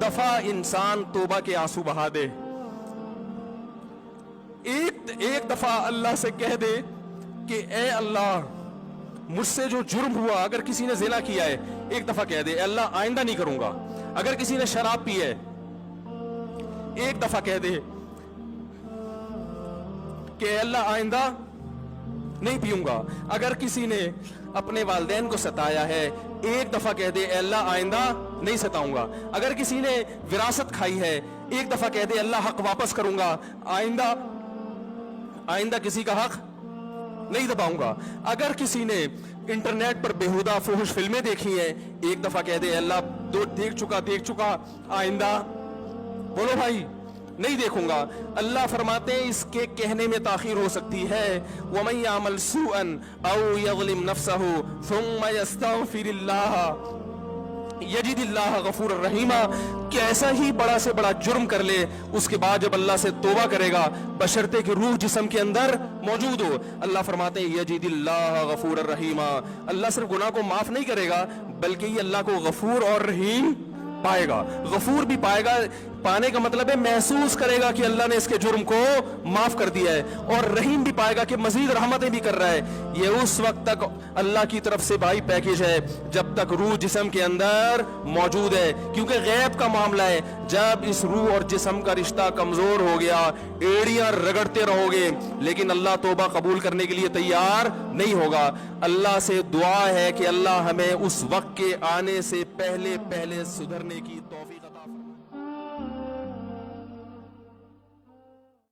दफा इंसान तौबा के आंसू बहा दे, एक दफा अल्लाह से कह दे कि ए अल्लाह मुझसे जो जुर्म हुआ, अगर किसी ने जिना किया है एक दफा कह दे ए अल्लाह आइंदा नहीं करूंगा। अगर किसी ने शराब पी है एक दफा कह दे कि ए अल्लाह आइंदा नहीं पीऊंगा। अगर किसी ने अपने वालिदैन को सताया है एक दफा कह दे ए अल्लाह आइंदा नहीं सताऊंगा। अगर किसी ने विरासत खाई है एक दफा कह दे अल्लाह हक वापस करूंगा, आइंदा किसी का हक नहीं दबाऊंगा। अगर किसी ने इंटरनेट पर बेहुदा फुहश फिल्में देखी हैं एक दफा कह दे अल्लाह देख चुका आइंदा बोलो भाई नहीं देखूंगा। अल्लाह फरमाते हैं इसके कहने में ताखीर हो सकती है। वमन यामल सूअन औ यज़लिम नफ्सहु सुम्मा यस्तगफिरिल्लाह यजिदिल्लाह गफूरर रहीमा, कि ऐसा ही बड़ा से बड़ा जुर्म कर ले उसके बाद जब अल्लाह से तौबा करेगा बशर्ते कि रूह जिस्म के अंदर मौजूद हो, अल्लाह फरमाते हैं यजिदिल्लाह गफूरर रहीमा, अल्लाह सिर्फ गुनाह को माफ नहीं करेगा बल्कि ये अल्लाह को गफूर और रहीम पाएगा। गफूर भी पाएगा, पाने का मतलब है महसूस करेगा कि अल्लाह ने इसके जुर्म को माफ कर दिया है, और रहीम भी पाएगा कि मजीद रहमतें भी कर रहा है। ये उस वक्त तक अल्लाह की तरफ से भाई पैकेज है जब तक रूह जिस्म के अंदर मौजूद है, क्योंकि गैब का मामला है। जब इस रूह और जिस्म का रिश्ता कमजोर हो गया एड़ियां रगड़ते रहोगे लेकिन अल्लाह तौबा कबूल करने के लिए तैयार नहीं होगा। अल्लाह से दुआ है कि अल्लाह हमें उस वक्त के आने से पहले पहले सुधरने की तौफीक